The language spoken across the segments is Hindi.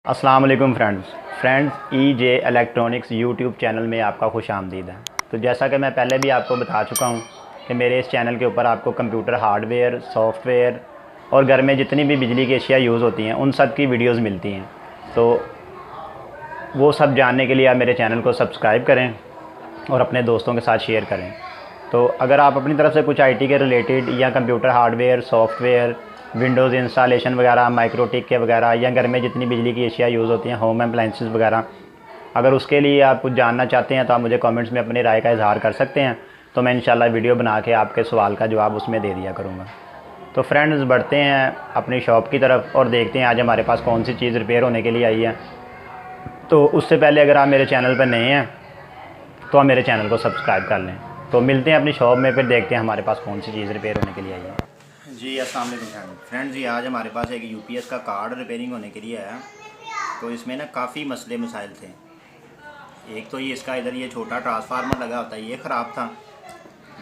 अस्सलाम वालेकुम friends EJ electronics YouTube channel में आपका खुश आमदीद है। तो जैसा कि मैं पहले भी आपको बता चुका हूं कि मेरे इस चैनल के ऊपर आपको कंप्यूटर हार्डवेयर, सॉफ्टवेयर और घर में जितनी भी बिजली की अशिया यूज़ होती हैं उन सब की वीडियोस मिलती हैं। तो वो सब जानने के लिए आप मेरे चैनल को सब्सक्राइब करें और अपने दोस्तों के साथ शेयर करें। तो अगर आप अपनी तरफ से कुछ IT के रिलेटेड या computer hardware, software, Windows installation वगैरह, माइक्रोटिक के वगैरह, या घर में जितनी बिजली की अशिया यूज़ होती हैं, होम अप्लाइंसेस वगैरह, अगर उसके लिए आप कुछ जानना चाहते हैं तो आप मुझे कमेंट्स में अपनी राय का इज़हार कर सकते हैं। तो मैं इंशाल्लाह वीडियो बना के आपके सवाल का जवाब उसमें दे दिया करूँगा। तो फ्रेंड्स, बढ़ते हैं अपनी शॉप की तरफ और देखते हैं आज हमारे पास कौन सी चीज़ रिपेयर होने के लिए आई है। तो उससे पहले अगर आप मेरे चैनल पर नए हैं तो आप मेरे चैनल को सब्सक्राइब कर लें। तो मिलते हैं अपनी शॉप में, फिर देखते हैं हमारे पास कौन सी चीज़ रिपेयर होने के लिए आई है। जी अस्सलाम वालेकुम फ्रेंड्स जी, आज हमारे पास एक UPS का कार्ड रिपेयरिंग होने के लिए आया। तो इसमें ना काफ़ी मसले मसाइल थे। एक तो ये इसका इधर ये छोटा ट्रांसफार्मर लगा होता है, ये ख़राब था।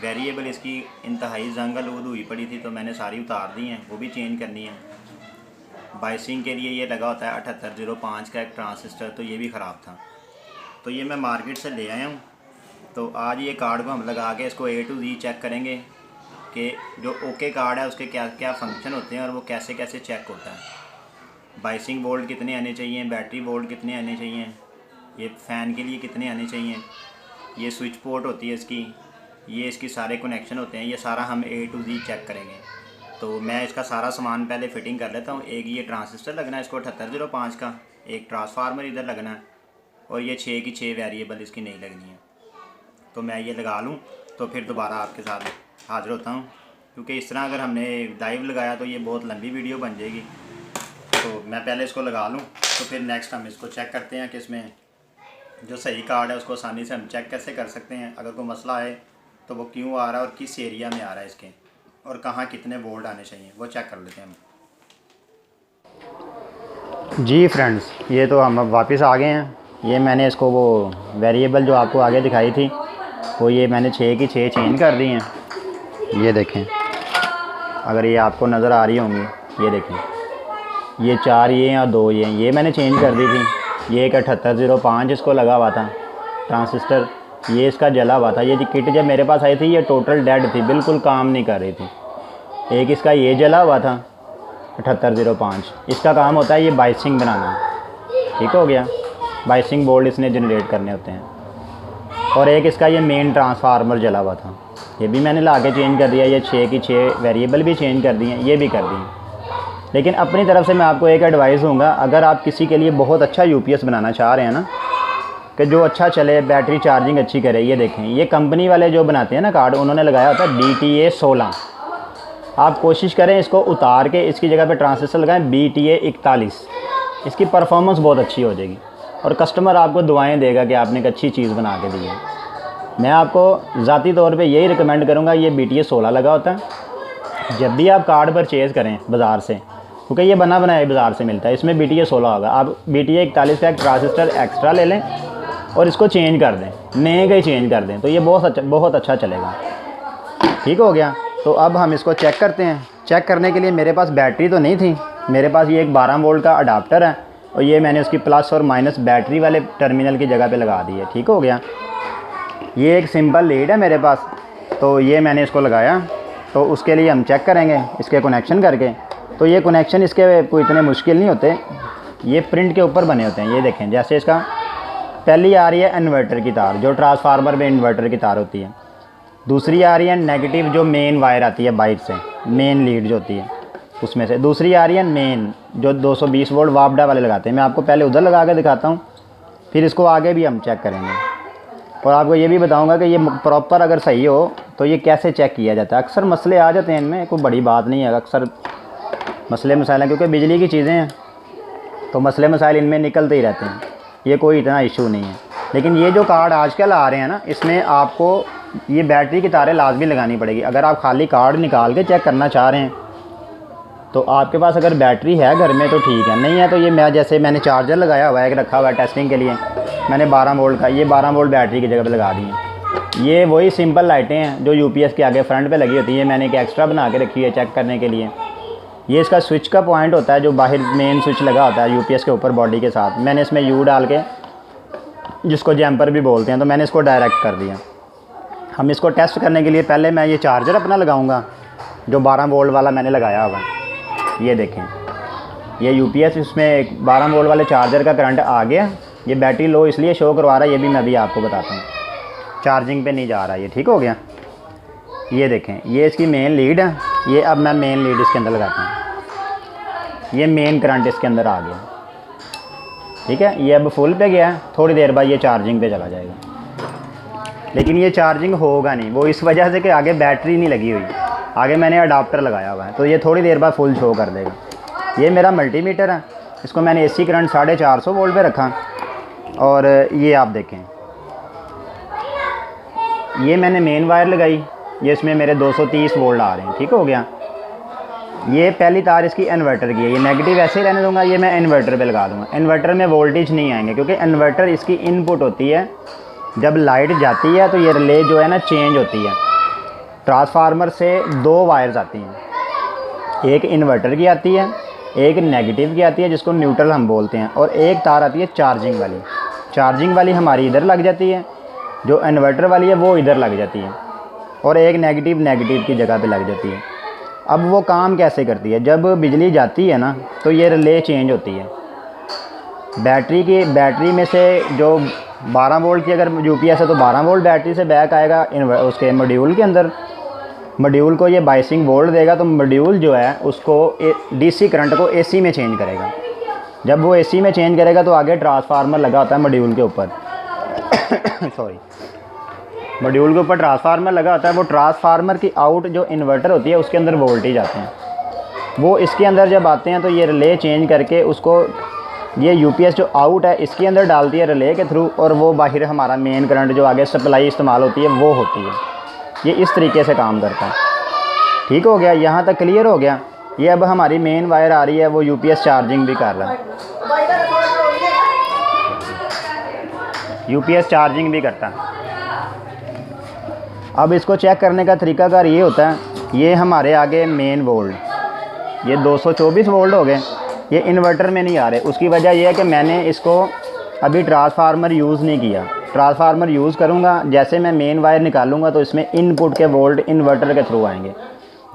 वेरिएबल इसकी इंतहाई जंग आलूद हुई पड़ी थी, तो मैंने सारी उतार दी हैं, वो भी चेंज करनी है। बाइसिंग के लिए ये लगा होता है 7805 का एक ट्रांसिस्टर, तो ये भी ख़राब था। तो ये मैं मार्केट से ले आया हूँ। तो आज ये कार्ड को हम लगा के इसको A to Z चेक करेंगे कि जो ओके कार्ड है उसके क्या क्या फंक्शन होते हैं और वो कैसे कैसे चेक होता है। बाइसिंग वोल्ट कितने आने चाहिए, बैटरी वोल्ट कितने आने चाहिए, ये फ़ैन के लिए कितने आने चाहिए, ये स्विच पोर्ट होती है इसकी, ये इसकी सारे कनेक्शन होते हैं, ये सारा हम A to Z चेक करेंगे। तो मैं इसका सारा सामान पहले फ़िटिंग कर लेता हूँ। एक ये ट्रांसिस्टर लगना है इसको 7805 का, एक ट्रांसफार्मर इधर लगना है, और ये 6 की 6 वेरिएबल इसकी नहीं लगनी है। तो मैं ये लगा लूँ तो फिर दोबारा आपके साथ हाज़िर होता हूँ, क्योंकि इस तरह अगर हमने लाइव लगाया तो ये बहुत लंबी वीडियो बन जाएगी। तो मैं पहले इसको लगा लूँ, तो फिर नेक्स्ट हम इसको चेक करते हैं कि इसमें जो सही कार्ड है उसको आसानी से हम चेक कैसे कर सकते हैं। अगर कोई मसला है तो वो क्यों आ रहा है और किस एरिया में आ रहा है इसके, और कहाँ कितने वोल्ट आने चाहिए, वो चेक कर लेते हैं हम। जी फ्रेंड्स, ये तो हम अब वापस आ गए हैं। ये मैंने इसको वो वेरिएबल जो आपको आगे दिखाई थी वो ये मैंने 6 की 6 चेंज कर दी हैं। ये देखें, अगर ये आपको नज़र आ रही होंगी, ये देखें, ये 4 ये हैं और 2 ये मैंने चेंज कर दी थी। ये एक 7805 इसको लगा हुआ था ट्रांसिस्टर, ये इसका जला हुआ था। ये किट जब मेरे पास आई थी ये टोटल डेड थी, बिल्कुल काम नहीं कर रही थी। एक इसका ये जला हुआ था 7805, इसका काम होता है ये बाइसिंग बनाना, ठीक हो गया। बाइसिंग बोर्ड इसने जनरेट करने होते हैं। और एक इसका ये मेन ट्रांसफार्मर जला हुआ था, ये भी मैंने ला के चेंज कर दिया। ये 6 की 6 वेरिएबल भी चेंज कर दी हैं, ये भी कर दी हैं। लेकिन अपनी तरफ से मैं आपको एक एडवाइस दूंगा, अगर आप किसी के लिए बहुत अच्छा UPS बनाना चाह रहे हैं ना, कि जो अच्छा चले, बैटरी चार्जिंग अच्छी करे, ये देखें, ये कंपनी वाले जो बनाते हैं ना कार्ड, उन्होंने लगाया होता है BTA 16। आप कोशिश करें इसको उतार के इसकी जगह पर ट्रांसिस्टर लगाएँ BTA 41, इसकी परफॉर्मेंस बहुत अच्छी हो जाएगी और कस्टमर आपको दुआएं देगा कि आपने एक अच्छी चीज़ बना के दी है। मैं आपको ज़ाती तौर पे यही रिकमेंड करूँगा, ये BTA 16 लगा होता है। जब भी आप कार्ड परचेज़ करें बाज़ार से, क्योंकि ये बना बनाया बाज़ार से मिलता है, इसमें BTA 16 होगा। आप BTA 41 का एक ट्रांसिस्टर एक्स्ट्रा ले लें और इसको चेंज कर दें, नए का ही चेंज कर दें, तो ये बहुत अच्छा चलेगा। ठीक हो गया। तो अब हम इसको चेक करते हैं। चेक करने के लिए मेरे पास बैटरी तो नहीं थी, मेरे पास ये एक 12 वोल्ट का अडाप्टर है और ये मैंने उसकी प्लस और माइनस बैटरी वाले टर्मिनल की जगह पे लगा दी है। ठीक हो गया। ये एक सिंपल लीड है मेरे पास, तो ये मैंने इसको लगाया। तो उसके लिए हम चेक करेंगे इसके कनेक्शन करके। तो ये कनेक्शन इसके कोई इतने मुश्किल नहीं होते, ये प्रिंट के ऊपर बने होते हैं। ये देखें, जैसे इसका पहली आ रही है इन्वर्टर की तार, जो ट्रांसफार्मर में इन्वर्टर की तार होती है। दूसरी आ रही है नेगेटिव, जो मेन वायर आती है बाइट से, मेन लीड जो होती है उसमें से। दूसरी आ रही है मेन, जो 220 वोल्ट वापडा वाले लगाते हैं। मैं आपको पहले उधर लगा के दिखाता हूँ, फिर इसको आगे भी हम चेक करेंगे और आपको ये भी बताऊँगा कि ये प्रॉपर अगर सही हो तो ये कैसे चेक किया जाता है। अक्सर मसले आ जाते हैं इनमें, कोई बड़ी बात नहीं है, अक्सर मसले मसाइल हैं, क्योंकि बिजली की चीज़ें हैं तो मसले मसाइल इनमें निकलते ही रहते हैं, ये कोई इतना इशू नहीं है। लेकिन ये जो कार्ड आजकल आ रहे हैं ना, इसमें आपको ये बैटरी की तारें लाजमी लगानी पड़ेगी। अगर आप खाली कार्ड निकाल के चेक करना चाह रहे हैं तो आपके पास अगर बैटरी है घर में तो ठीक है, नहीं है तो ये मैंने चार्जर लगाया हुआ है, एक रखा हुआ है टेस्टिंग के लिए, मैंने 12 वोल्ट का, ये 12 वोल्ट बैटरी की जगह पे लगा दी है। ये वही सिंपल लाइटें हैं जो UPS के आगे फ्रंट पे लगी होती है, मैंने एक एक्स्ट्रा बना के रखी है चेक करने के लिए। ये इसका स्विच का पॉइंट होता है जो बाहर मेन स्विच लगा होता है यूपीएस के ऊपर बॉडी के साथ। मैंने इसमें यू डाल के, जिसको जैम्पर भी बोलते हैं, तो मैंने इसको डायरेक्ट कर दिया। हम इसको टेस्ट करने के लिए पहले मैं ये चार्जर अपना लगाऊंगा जो 12 वोल्ट वाला मैंने लगाया हुआ है। ये देखें, ये यूपीएस, इसमें 12 वोल्ट वाले चार्जर का करंट आ गया। ये बैटरी लो इसलिए शो करवा रहा है, ये भी मैं अभी आपको बताता हूँ। चार्जिंग पे नहीं जा रहा, ये ठीक हो गया। ये देखें, ये इसकी मेन लीड है। ये अब मैं मेन लीड इसके अंदर लगाता हूँ। ये मेन करंट इसके अंदर आ गया, ठीक है। ये अब फुल पे गया, थोड़ी देर बाद ये चार्जिंग पे चला जाएगा। लेकिन ये चार्जिंग होगा नहीं, वो इस वजह से कि आगे बैटरी नहीं लगी हुई, आगे मैंने अडाप्टर लगाया हुआ है, तो ये थोड़ी देर बाद फुल शो कर देगा। ये मेरा मल्टीमीटर है, इसको मैंने एसी करंट 450 वोल्ट पे रखा। और ये आप देखें, ये मैंने मेन वायर लगाई, ये इसमें मेरे 230 वोल्ट आ रहे हैं, ठीक हो गया। ये पहली तार इसकी इन्वर्टर की है, ये नेगेटिव ऐसे ही रहने दूंगा, ये मैं इन्वर्टर पे लगा दूंगा। इन्वर्टर में वोल्टेज नहीं आएंगे क्योंकि इन्वर्टर इसकी इनपुट होती है। जब लाइट जाती है तो ये रिले जो है ना चेंज होती है। ट्रांसफार्मर से 2 वायर्स आती हैं, एक इन्वर्टर की आती है, एक नेगेटिव की आती है जिसको न्यूट्रल हम बोलते हैं, और एक तार आती है चार्जिंग वाली। चार्जिंग वाली हमारी इधर लग जाती है, जो इन्वर्टर वाली है वो इधर लग जाती है, और एक नेगेटिव की जगह पे लग जाती है। अब वो काम कैसे करती है, जब बिजली जाती है ना तो ये रिले चेंज होती है। बैटरी में से जो 12 वोल्ट की अगर यूपीएस है तो 12 वोल्ट बैटरी से बैक आएगा उसके मॉड्यूल के अंदर। मॉड्यूल को ये बाइसिंग वोल्ट देगा, तो मॉड्यूल जो है उसको डीसी करंट को एसी में चेंज करेगा। जब वो एसी में चेंज करेगा तो आगे ट्रांसफार्मर लगा होता है मॉड्यूल के ऊपर सॉरी, मॉड्यूल के ऊपर ट्रांसफार्मर लगा होता है। वो ट्रांसफार्मर की आउट जो इन्वर्टर होती है उसके अंदर वोल्टेज आते हैं, वो इसके अंदर जब आते हैं तो ये रिले चेंज करके उसको, ये यूपीएस जो आउट है इसके अंदर डालती है रिले के थ्रू, और वो बाहर हमारा मेन करंट जो आगे सप्लाई इस्तेमाल होती है वो होती है। ये इस तरीके से काम करता है, ठीक हो गया। यहाँ तक क्लियर हो गया। ये अब हमारी मेन वायर आ रही है, वो यूपीएस चार्जिंग भी कर रहा है, यूपीएस चार्जिंग भी करता है। अब इसको चेक करने का तरीकाकार ये होता है, ये हमारे आगे मेन वोल्ट, ये 224 वोल्ट हो गए, ये इन्वर्टर में नहीं आ रहे। उसकी वजह यह है कि मैंने इसको अभी ट्रांसफार्मर यूज़ नहीं किया। ट्रांसफार्मर यूज़ करूँगा, जैसे मैं मेन वायर निकालूंगा तो इसमें इनपुट के वोल्ट इन्वर्टर के थ्रू आएंगे।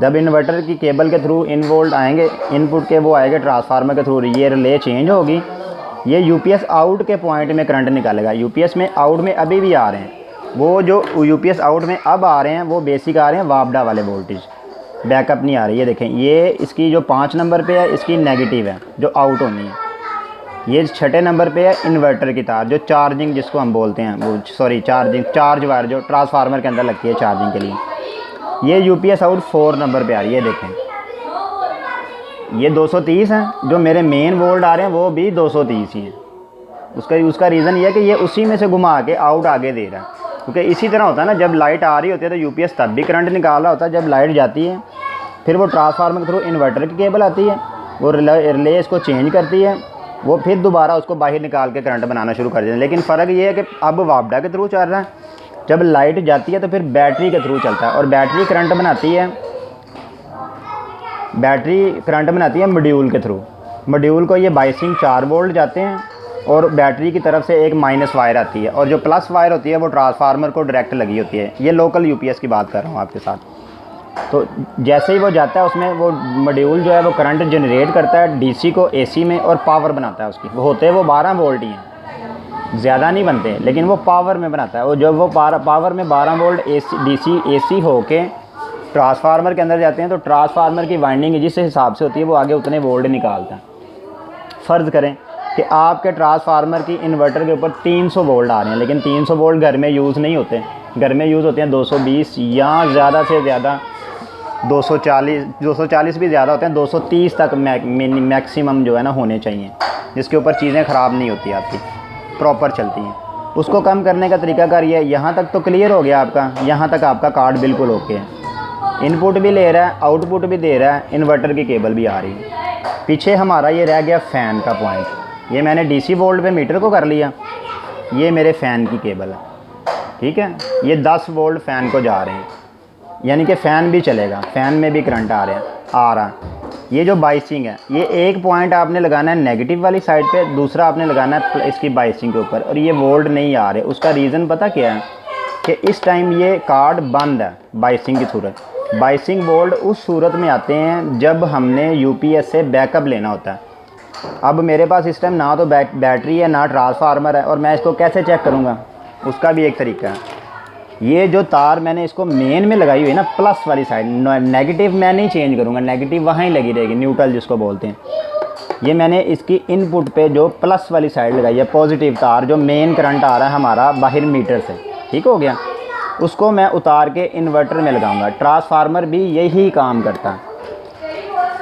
जब इन्वर्टर की केबल के थ्रू इन वोल्ट आएंगे, इनपुट के वो आएंगे ट्रांसफार्मर के थ्रू, ये रिले चेंज होगी। ये यूपीएस आउट के पॉइंट में करंट निकालेगा। यूपीएस में आउट में अभी भी आ रहे हैं, वो जो यूपीएस आउट में अब आ रहे हैं वो बेसिक आ रहे हैं वापडा वाले वोल्टेज, बैकअप नहीं आ रही। ये देखें, ये इसकी जो 5 नंबर पे है इसकी नेगेटिव है जो आउट होनी है। ये 6 नंबर पे है इन्वर्टर की तार जो चार्जिंग जिसको हम बोलते हैं, वो सॉरी चार्ज वायर जो ट्रांसफार्मर के अंदर लगती है चार्जिंग के लिए। ये यूपीएस आउट 4 नंबर पे आ रही है। देखें, ये 230 है, जो मेरे मेन वोल्ट आ रहे हैं वो भी 230 ही हैं। उसका रीज़न ये है कि ये उसी में से घुमा के आउट आगे दे रहा है, क्योंकि इसी तरह होता है ना, जब लाइट आ रही होती है तो यूपीएस तब भी करंट निकाल रहा होता है। जब लाइट जाती है फिर वो ट्रांसफार्मर के थ्रू इन्वर्टर की केबल आती है, वो रिले इसको चेंज करती है, वो फिर दोबारा उसको बाहर निकाल के करंट बनाना शुरू कर देते हैं। लेकिन फ़र्क ये है कि अब वापडा के थ्रू चल रहा है, जब लाइट जाती है तो फिर बैटरी के थ्रू चलता है, और बैटरी करंट बनाती है मॉड्यूल के थ्रू। मॉड्यूल को ये बाइसिंग 4 वोल्ट जाते हैं, और बैटरी की तरफ से एक माइनस वायर आती है, और जो प्लस वायर होती है वो ट्रांसफार्मर को डायरेक्ट लगी होती है। ये लोकल यूपीएस की बात कर रहा हूँ आपके साथ। तो जैसे ही वो जाता है उसमें वो मॉड्यूल जो है वो करंट जनरेट करता है डीसी को एसी में, और पावर बनाता है उसकी। वो होते हैं वो 12 वोल्ट ही हैं, ज़्यादा नहीं बनते, लेकिन वो पावर में बनाता है। और जब वो पावर में 12 वोल्ट डीसी एसी होके ट्रांसफार्मर के अंदर जाते हैं, तो ट्रांसफार्मर की वाइंडिंग जिस हिसाब से होती है वो आगे उतने वोल्ट निकालता है। फ़र्ज़ करें कि आपके ट्रांसफार्मर की इन्वर्टर के ऊपर 300 वोल्ट आ रहे हैं, लेकिन 300 वोल्ट घर में यूज़ नहीं होते। घर में यूज़ होते हैं 220 या ज़्यादा से ज़्यादा 240 भी ज़्यादा होते हैं, 230 तक मैक्सिमम जो है ना होने चाहिए, जिसके ऊपर चीज़ें ख़राब नहीं होती, आपकी प्रॉपर चलती हैं। उसको कम करने का तरीकाकार ये है। यहाँ तक तो क्लियर हो गया आपका, यहाँ तक आपका कार्ड बिल्कुल ओके है। इनपुट भी ले रहा है, आउटपुट भी दे रहा है, इन्वर्टर की केबल भी आ रही है। पीछे हमारा ये रह गया फ़ैन का पॉइंट। ये मैंने डीसी वोल्ट पे मीटर को कर लिया, ये मेरे फ़ैन की केबल है, ठीक है। ये 10 वोल्ट फ़ैन को जा रहे हैं, यानी कि फ़ैन भी चलेगा, फ़ैन में भी करंट आ रहा है। ये जो बाइसिंग है, ये एक पॉइंट आपने लगाना है नेगेटिव वाली साइड पे, दूसरा आपने लगाना है इसकी बाइसिंग के ऊपर, और ये वोल्ट नहीं आ रहे। उसका रीज़न पता क्या है कि इस टाइम ये कार्ड बंद है बाइसिंग की सूरत। बाइसिंग वोल्ट उस सूरत में आते हैं जब हमने यूपीएस से बैकअप लेना होता है। अब मेरे पास इस टाइम ना तो बैटरी है ना ट्रांसफार्मर है, और मैं इसको कैसे चेक करूँगा, उसका भी एक तरीका है। ये जो तार मैंने इसको मेन में लगाई हुई है ना, प्लस वाली साइड, नेगेटिव मैं नहीं चेंज करूँगा, नेगेटिव वहाँ ही लगी रहेगी, न्यूट्रल जिसको बोलते हैं। ये मैंने इसकी इनपुट पे जो प्लस वाली साइड लगाई है, पॉजिटिव तार, जो मेन करंट आ रहा है हमारा बाहर मीटर से, ठीक हो गया, उसको मैं उतार के इन्वर्टर में लगाऊंगा। ट्रांसफार्मर भी यही काम करता है,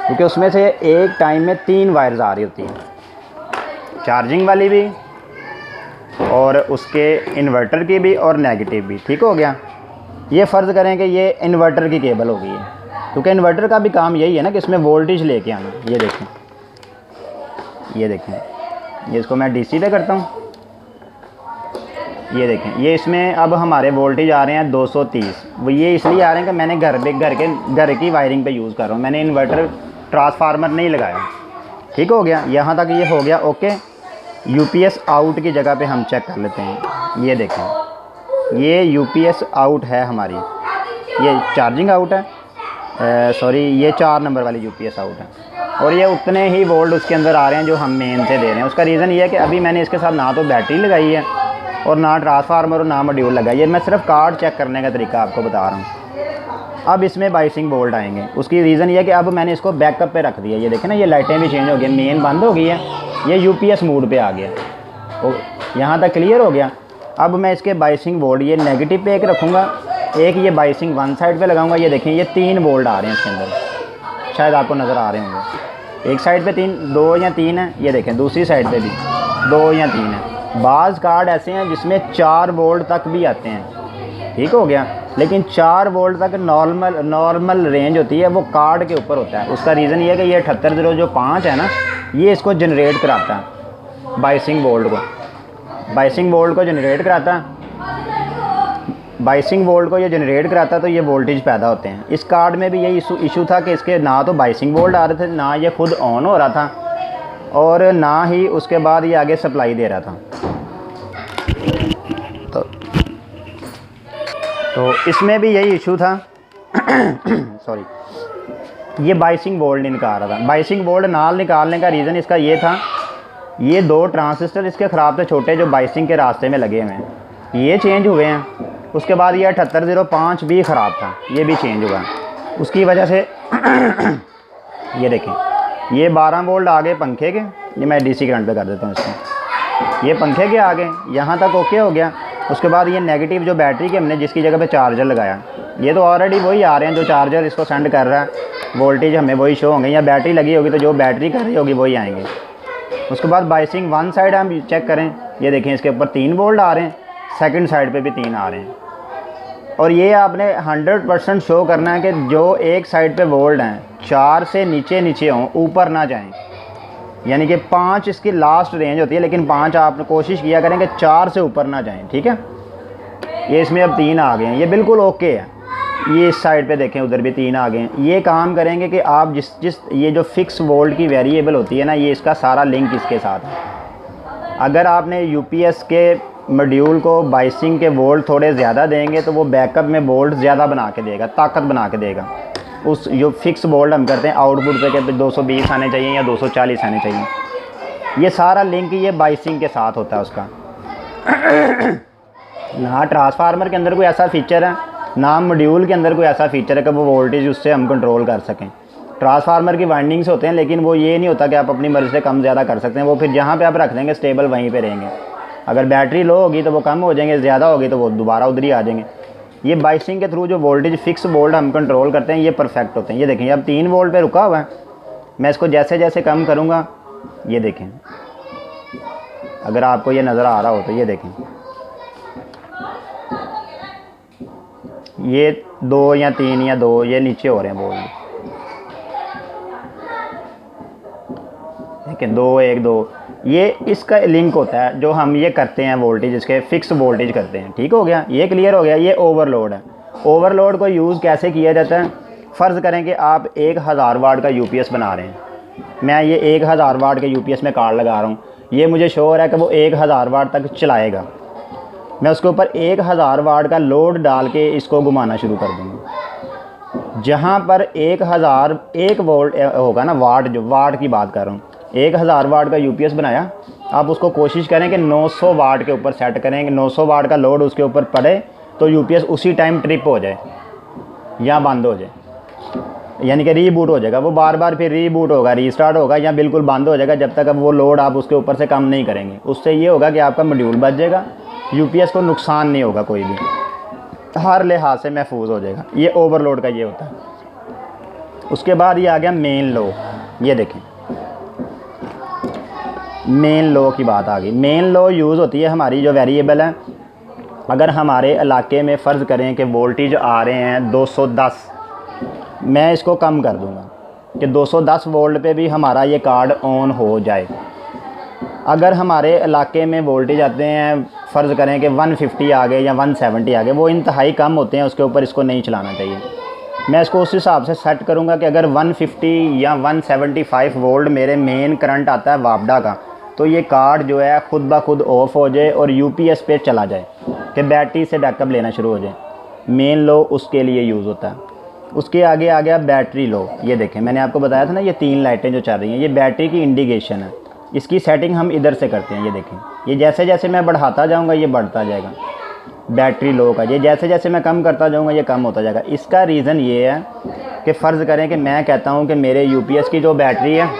क्योंकि उसमें से एक टाइम में 3 वायर्स आ रही होती हैं, चार्जिंग वाली भी और उसके इन्वर्टर की भी और नेगेटिव भी, ठीक हो गया। ये फ़र्ज़ करें कि ये इन्वर्टर की केबल हो गई है, क्योंकि इन्वर्टर का भी काम यही है ना कि इसमें वोल्टेज लेके आना। ये देखें, ये देखें, ये इसको मैं डीसी पे करता हूँ, ये देखें, ये इसमें अब हमारे वोल्टेज आ रहे हैं 230। वो ये इसलिए आ रहे हैं कि मैंने घर की वायरिंग पे यूज़ कर रहा हूँ, मैंने इन्वर्टर ट्रांसफार्मर नहीं लगाया, ठीक हो गया। यहाँ तक ये हो गया ओके। यूपीएस आउट की जगह पे हम चेक कर लेते हैं। ये देखें, ये यूपीएस आउट है हमारी, ये चार्जिंग आउट है, सॉरी ये 4 नंबर वाली यूपीएस आउट है, और ये उतने ही वोल्ट उसके अंदर आ रहे हैं जो हम मेन से दे रहे हैं। उसका रीज़न ये है कि अभी मैंने इसके साथ ना तो बैटरी लगाई है और ना ट्रांसफार्मर और ना मॉड्यूल लगाई है, मैं सिर्फ कार्ड चेक करने का तरीका आपको बता रहा हूँ। अब इसमें बाइसिंग वोल्ट आएंगे, उसकी रीज़न ये है कि अब मैंने इसको बैकअप पे रख दिया। ये देखें ना, ये लाइटें भी चेंज हो गई, मेन बंद हो गई है, ये यूपीएस मोड पे आ गया। तो यहाँ तक क्लियर हो गया। अब मैं इसके बाइसिंग वोल्ट ये नेगेटिव पे एक रखूँगा, एक ये बाइसिंग वन साइड पे लगाऊंगा। ये देखें, ये 3 वोल्ट आ रहे हैं इसके अंदर, शायद आपको नज़र आ रहे होंगे। एक साइड पे 2 या 3 है, ये देखें दूसरी साइड पे भी 2 या 3 है। बाज़ कार्ड ऐसे हैं जिसमें 4 वोल्ट तक भी आते हैं, ठीक हो गया, लेकिन 4 वोल्ट तक नॉर्मल रेंज होती है, वो कार्ड के ऊपर होता है। उसका रीज़न ये है कि ये 7805 है ना, ये इसको जनरेट कराता है, बाइसिंग वोल्ट को जनरेट कराता है। बाइसिंग वोल्ट को ये जनरेट कराता है तो ये वोल्टेज पैदा होते हैं। इस कार्ड में भी यही इशू था कि इसके ना तो बाइसिंग वोल्ट आ रहे थे, ना ये खुद ऑन हो रहा था, और ना ही उसके बाद ये आगे सप्लाई दे रहा था। तो इसमें भी यही इशू था सॉरी, ये बाइसिंग वोल्ट नहीं निकाल रहा था। बाइसिंग वोल्ट ना निकालने का रीज़न इसका ये था, ये 2 ट्रांजिस्टर इसके ख़राब थे छोटे, जो बाइसिंग के रास्ते में लगे हुए हैं, ये चेंज हुए हैं। उसके बाद ये 7805 भी ख़राब था, ये भी चेंज हुआ। उसकी वजह से ये देखें, ये 12 वोल्ट आ गए पंखे के, ये मैं डीसी करंट पे कर देता हूँ इसको, ये पंखे के आ गए, यहाँ तक ओके हो गया। उसके बाद ये नेगेटिव जो बैटरी के हमने जिसकी जगह पे चार्जर लगाया, ये तो ऑलरेडी वही आ रहे हैं जो चार्जर इसको सेंड कर रहा है, वोल्टेज हमें वही शो होंगे, या बैटरी लगी होगी तो जो बैटरी कर रही होगी वही आएंगे। उसके बाद बाइसिंग वन साइड हम चेक करें, ये देखें इसके ऊपर 3 वोल्ट आ रहे हैं, सेकंड साइड पे भी 3 आ रहे हैं। और ये आपने 100% शो करना है कि जो एक साइड पे वोल्ट हैं 4 से नीचे हों, ऊपर ना जाएं, यानी कि 5 इसकी लास्ट रेंज होती है, लेकिन 5 आप कोशिश किया करें कि 4 से ऊपर ना जाएं, ठीक है। ये इसमें अब 3 आ गए हैं, ये बिल्कुल ओके है। ये इस साइड पे देखें, उधर भी 3 आ गए हैं। ये काम करेंगे कि आप जिस ये जो फिक्स वोल्ट की वेरिएबल होती है ना, ये इसका सारा लिंक इसके साथ है। अगर आपने यूपीएस के मॉड्यूल को बाइसिंग के वोल्ट थोड़े ज़्यादा देंगे तो वो बैकअप में वोल्ट ज़्यादा बना के देगा, ताकत बना के देगा। उस जो फिक्स वोल्ट हम करते हैं आउटपुट पे के 220 आने चाहिए या 240 आने चाहिए, ये सारा लिंक ये बाइसिंग के साथ होता है उसका। ना ट्रांसफार्मर के अंदर कोई ऐसा फीचर है, ना मॉड्यूल के अंदर कोई ऐसा फीचर है कि वो वोल्टेज उससे हम कंट्रोल कर सकें। ट्रांसफार्मर की वाइंडिंग्स होते हैं, लेकिन वो ये नहीं होता कि आप अपनी मर्ज़ी से कम ज़्यादा कर सकते हैं। वो फिर जहाँ पे आप रख देंगे स्टेबल वहीं पे रहेंगे। अगर बैटरी लो होगी तो वो कम हो जाएंगे, ज़्यादा होगी तो वो दोबारा उधर ही आ जाएंगे। ये बाइसिंग के थ्रू जो वोल्टेज फिक्स वोल्ट हम कंट्रोल करते हैं, ये परफेक्ट होते हैं। ये देखें, अब 3 वोल्ट पे रुका हुआ है, मैं इसको जैसे जैसे कम करूँगा, ये देखें, अगर आपको ये नज़र आ रहा हो तो ये देखें, ये 2 या 3 या 2 ये नीचे हो रहे हैं वोल्ट, देखें 2 1 2, ये इसका लिंक होता है जो हम ये करते हैं वोल्टेज, इसके फिक्स वोल्टेज करते हैं। ठीक हो गया, ये क्लियर हो गया। ये ओवरलोड है। ओवरलोड को यूज़ कैसे किया जाता है? फ़र्ज़ करें कि आप 1000 वाट का यूपीएस बना रहे हैं, मैं ये 1000 वाट के यूपीएस में कार्ड लगा रहा हूँ, ये मुझे शो हो रहा है कि वो 1000 वाट तक चलाएगा। मैं उसके ऊपर 1000 वाट का लोड डाल के इसको घुमाना शुरू कर दूँगा। जहाँ पर 1 वोल्ट होगा ना, वाट, जो वाट की बात कर रहा हूँ, 1000 वाट का यूपीएस बनाया, आप उसको कोशिश करें कि 900 वाट के ऊपर सेट करें, 900 वाट का लोड उसके ऊपर पड़े तो यूपीएस उसी टाइम ट्रिप हो जाए या बंद हो जाए, यानी कि रीबूट हो जाएगा। वो बार बार फिर रीबूट होगा, रीस्टार्ट होगा या बिल्कुल बंद हो जाएगा जब तक अब वो लोड आप उसके ऊपर से कम नहीं करेंगे। उससे ये होगा कि आपका मॉड्यूल बच जाएगा, यूपीएस को नुकसान नहीं होगा, कोई भी हर लिहाज से महफूज हो जाएगा। ये ओवरलोड का ये होता है। उसके बाद ये आ गया मेन लो। ये देखें, मेन लो की बात आ गई। मेन लो यूज़ होती है हमारी जो वेरिएबल है, अगर हमारे इलाके में फ़र्ज़ करें कि वोल्टेज आ रहे हैं 210, मैं इसको कम कर दूंगा कि 210 वोल्ट पे भी हमारा ये कार्ड ऑन हो जाए। अगर हमारे इलाके में वोल्टेज आते हैं, फ़र्ज़ करें कि 150 आ गए या 170 आ गए, वो इंतहाई कम होते हैं, उसके ऊपर इसको नहीं चलाना चाहिए। मैं इसको उस हिसाब से सेट करूँगा कि अगर 150 या 175 वोल्ट मेरे मेन करंट आता है वापडा का, तो ये कार्ड जो है ख़ुद ब खुद ऑफ हो जाए और यूपीएस पे चला जाए कि बैटरी से बैकअप लेना शुरू हो जाए। मेन लो उसके लिए यूज़ होता है। उसके आगे आ गया बैटरी लो। ये देखें, मैंने आपको बताया था ना, ये 3 लाइटें जो चल रही हैं, ये बैटरी की इंडिकेशन है। इसकी सेटिंग हम इधर से करते हैं। ये देखें, ये जैसे जैसे मैं बढ़ाता जाऊंगा ये बढ़ता जाएगा। बैटरी लो का ये जैसे जैसे मैं कम करता जाऊंगा ये कम होता जाएगा। इसका रीज़न ये है कि फ़र्ज़ करें कि मैं कहता हूं कि मेरे यूपीएस की जो बैटरी है,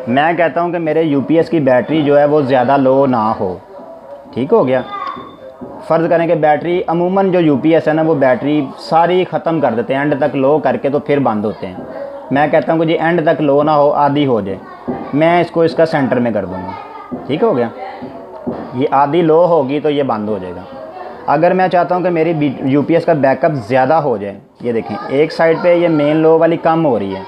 मैं कहता हूं कि मेरे यूपीएस की बैटरी जो है वो ज़्यादा लो ना हो। ठीक हो गया। फ़र्ज़ करें कि बैटरी अमूमन जो यूपीएस है ना, वो बैटरी सारी ख़त्म कर देते हैं, एंड तक लो करके तो फिर बंद होते हैं। मैं कहता हूँ कि जी एंड तक लो ना हो, आधी हो जाए, मैं इसको इसका सेंटर में कर दूँगा। ठीक हो गया। ये आधी लो होगी तो ये बंद हो जाएगा। अगर मैं चाहता हूँ कि मेरी यूपीएस का बैकअप ज़्यादा हो जाए, ये देखें एक साइड पे ये मेन लो वाली कम हो रही है,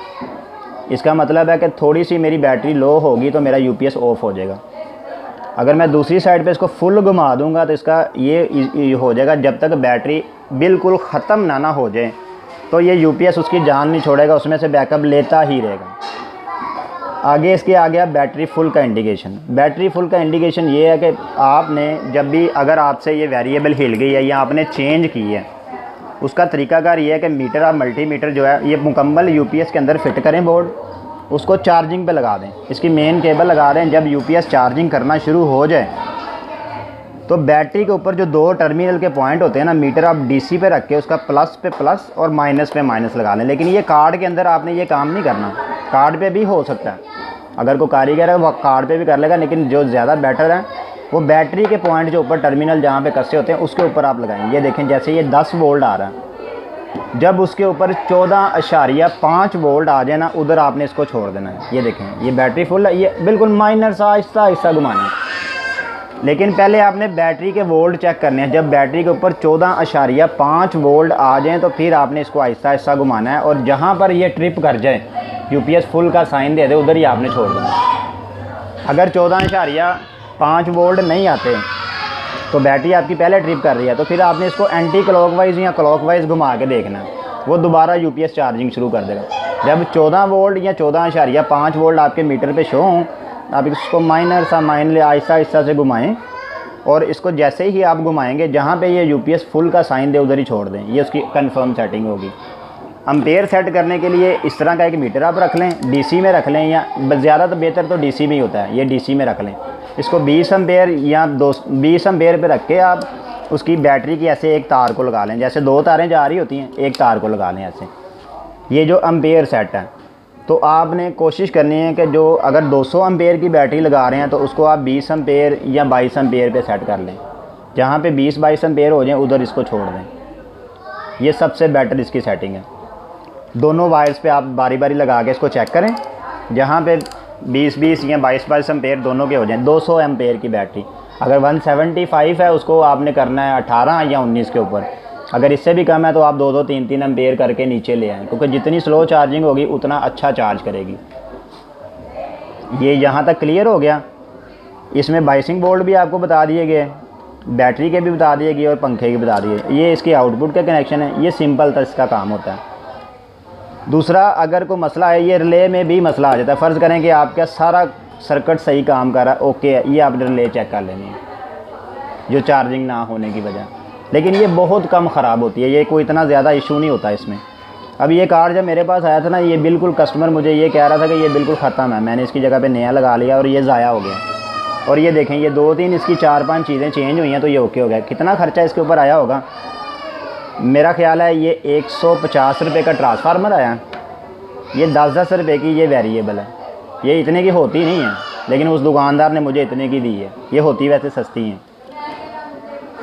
इसका मतलब है कि थोड़ी सी मेरी बैटरी लो होगी तो मेरा यूपीएस ऑफ हो जाएगा। अगर मैं दूसरी साइड पे इसको फुल घुमा दूंगा तो इसका ये हो जाएगा, जब तक बैटरी बिल्कुल ख़त्म ना हो जाए तो ये यूपीएस उसकी जान नहीं छोड़ेगा, उसमें से बैकअप लेता ही रहेगा। आगे इसके आ गया बैटरी फुल का इंडिकेशन। बैटरी फुल का इंडिकेशन ये है कि आपने जब भी, अगर आपसे ये वेरिएबल हिल गई है या आपने चेंज की है, उसका तरीकाकार ये है कि मीटर और मल्टीमीटर जो है ये मुकम्मल यूपीएस के अंदर फिट करें बोर्ड, उसको चार्जिंग पे लगा दें, इसकी मेन केबल लगा दें। जब यूपीएस चार्जिंग करना शुरू हो जाए तो बैटरी के ऊपर जो 2 टर्मिनल के पॉइंट होते हैं ना, मीटर आप डीसी पे रख के उसका प्लस पे प्लस और माइनस पे माइनस लगा लें। लेकिन ये कार्ड के अंदर आपने ये काम नहीं करना। कार्ड पे भी हो सकता है, अगर कोई कारीगर है वो कार्ड पे भी कर लेगा, लेकिन जो ज़्यादा बेटर है वो बैटरी के पॉइंट जो ऊपर टर्मिनल जहाँ पे कसे होते हैं उसके ऊपर आप लगाएंगे। ये देखें, जैसे ये 10 वोल्ट आ रहा है, जब उसके ऊपर 14.5 वोल्ट आ जाए ना, उधर आपने इसको छोड़ देना है। ये देखें, ये बैटरी फुल है, ये बिल्कुल माइनर सा आहिस्ता आहिस्ता घुमाना है। लेकिन पहले आपने बैटरी के वोल्ट चेक करने हैं। जब बैटरी के ऊपर 14.5 वोल्ट आ जाएँ तो फिर आपने इसको आहिस्ता आहिस्ता घुमाना है, और जहाँ पर ये ट्रिप कर जाए, यूपीएस फुल का साइन दे दे, उधर ही आपने छोड़ देना। अगर 14.5 वोल्ट नहीं आते तो बैटरी आपकी पहले ट्रिप कर रही है, तो फिर आपने इसको एंटी क्लॉकवाइज या क्लॉकवाइज घुमा के देखना है, वो दोबारा यूपीएस चार्जिंग शुरू कर देगा। जब 14 वोल्ट या 14.5 वोल्ट आपके मीटर पे शो हों, आप इसको माइनर सा आहिस्ता आहिस्ता से घुमाएं, और इसको जैसे ही आप घुमाएंगे जहाँ पे ये यूपीएस फुल का साइन दे उधर ही छोड़ दें। ये उसकी कंफर्म सेटिंग होगी। एम्पेयर सेट करने के लिए इस तरह का एक मीटर आप रख लें, डीसी में रख लें, या ज़्यादा तो बेहतर तो डीसी में ही होता है, ये डीसी में रख लें। इसको 20 एम्पेयर या 20 एम्पेयर पे रख के आप उसकी बैटरी की ऐसे एक तार को लगा लें, जैसे 2 तारें जा रही होती हैं, एक तार को लगा लें ऐसे। ये जो एम्पेयर सेट है, तो आपने कोशिश करनी है कि जो अगर 200 एम्पेयर की बैटरी लगा रहे हैं तो उसको आप 20 एम्पेयर या 22 एम्पेयर पे सेट कर लें। जहाँ पे 20-22 एम्पेयर हो जाए उधर इसको छोड़ दें। ये सबसे बेटर इसकी सेटिंग है। दोनों वायर्स पे आप बारी बारी लगा के इसको चेक करें, जहाँ पे 20-20 या 22-22 एम्पेयर दोनों के हो जाएं। 200 एम्पेयर की बैटरी, अगर 175 है उसको आपने करना है 18 या 19 के ऊपर। अगर इससे भी कम है तो आप 2-2, 3-3 एम्पेयर करके नीचे ले आएँ, क्योंकि जितनी स्लो चार्जिंग होगी उतना अच्छा चार्ज करेगी। ये यहाँ तक क्लियर हो गया। इसमें बाइसिंग बोर्ड भी आपको बता दिए गए। बैटरी के भी बता दिएगी और पंखे के बता दिए। ये इसकी आउटपुट का कनेक्शन है। ये सिंपल तो इसका काम होता है। दूसरा, अगर कोई मसला है, ये रिले में भी मसला आ जाता है। फ़र्ज़ करें कि आपका सारा सर्किट सही काम कर रहा है, ओके है, ये आपने रिले चेक कर लेनी है जो चार्जिंग ना होने की वजह। लेकिन ये बहुत कम ख़राब होती है, ये कोई इतना ज़्यादा इशू नहीं होता इसमें। अब ये कार्ड जब मेरे पास आया था ना, ये बिल्कुल कस्टमर मुझे ये कह रहा था कि ये बिल्कुल ख़त्म है। मैंने इसकी जगह पे नया लगा लिया और ये ज़ाया हो गया। और ये देखें, ये 2-3 इसकी 4-5 चीज़ें चेंज हुई हैं तो ये ओके हो गया। कितना ख़र्चा इसके ऊपर आया होगा? मेरा ख्याल है ये 150 रुपये का ट्रांसफार्मर आया, ये 10-10 रुपये की ये वेरिएबल है। ये इतने की होती नहीं है, लेकिन उस दुकानदार ने मुझे इतने की दी है। ये होती वैसे सस्ती हैं।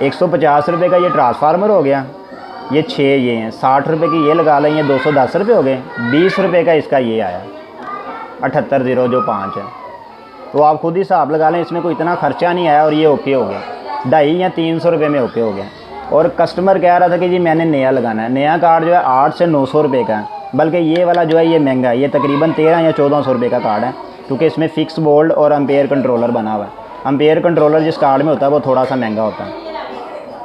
150 रुपये का ये ट्रांसफार्मर हो गया, ये 6 ये हैं। 60 रुपये की ये लगा लें, ये 210 रुपये हो गए। 20 रुपये का इसका ये आया 78005 है। तो आप खुद ही हिसाब लगा लें, इसमें कोई इतना ख़र्चा नहीं आया और ये ओके हो गया। 250 या 300 रुपये में ओके हो गया। और कस्टमर कह रहा था कि जी मैंने नया लगाना है। नया कार्ड जो है 800 से 900 रुपये का है, बल्कि ये वाला जो है ये महंगा है। ये तकरीबन 1300 या 1400 रुपये का कार्ड है, क्योंकि इसमें फ़िक्स बोल्ड और एम्पेयर कंट्रोलर बना हुआ है। एम्पेयर कंट्रोलर जिस कार्ड में होता है वो थोड़ा सा महंगा होता है।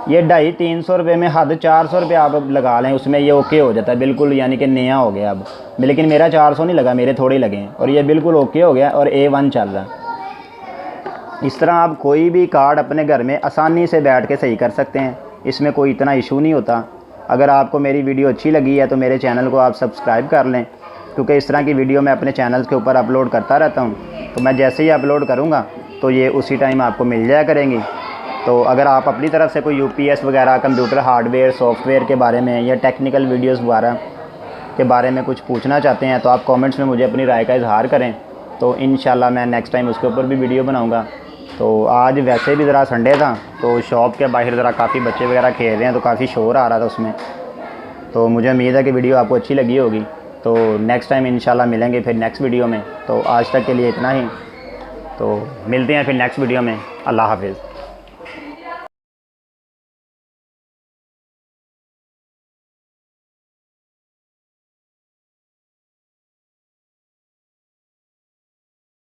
ये 250-300 रुपये में हद 400 रुपये आप लगा लें, उसमें ये ओके हो जाता है बिल्कुल, यानी कि नया हो गया अब। लेकिन मेरा 400 नहीं लगा, मेरे थोड़े लगे हैं और ये बिल्कुल ओके हो गया और A1 चल रहा है। इस तरह आप कोई भी कार्ड अपने घर में आसानी से बैठ के सही कर सकते हैं, इसमें कोई इतना इशू नहीं होता। अगर आपको मेरी वीडियो अच्छी लगी है तो मेरे चैनल को आप सब्सक्राइब कर लें, क्योंकि इस तरह की वीडियो मैं अपने चैनल के ऊपर अपलोड करता रहता हूँ। तो मैं जैसे ही अपलोड करूँगा तो ये उसी टाइम आपको मिल जाया करेंगी। तो अगर आप अपनी तरफ से कोई UPS वगैरह, कंप्यूटर हार्डवेयर, सॉफ्टवेयर के बारे में या टेक्निकल वीडियोस वगैरह के बारे में कुछ पूछना चाहते हैं तो आप कमेंट्स में मुझे अपनी राय का इजहार करें, तो इंशाल्लाह मैं नेक्स्ट टाइम उसके ऊपर भी वीडियो बनाऊंगा। तो आज वैसे भी ज़रा संडे था, तो शॉप के बाहर ज़रा काफ़ी बच्चे वगैरह खेल रहे हैं, तो काफ़ी शोर आ रहा था उसमें। तो मुझे उम्मीद है कि वीडियो आपको अच्छी लगी होगी। तो नेक्स्ट टाइम इंशाल्लाह मिलेंगे फिर नेक्स्ट वीडियो में। तो आज तक के लिए इतना ही, तो मिलते हैं फिर नेक्स्ट वीडियो में। अल्लाह हाफिज़।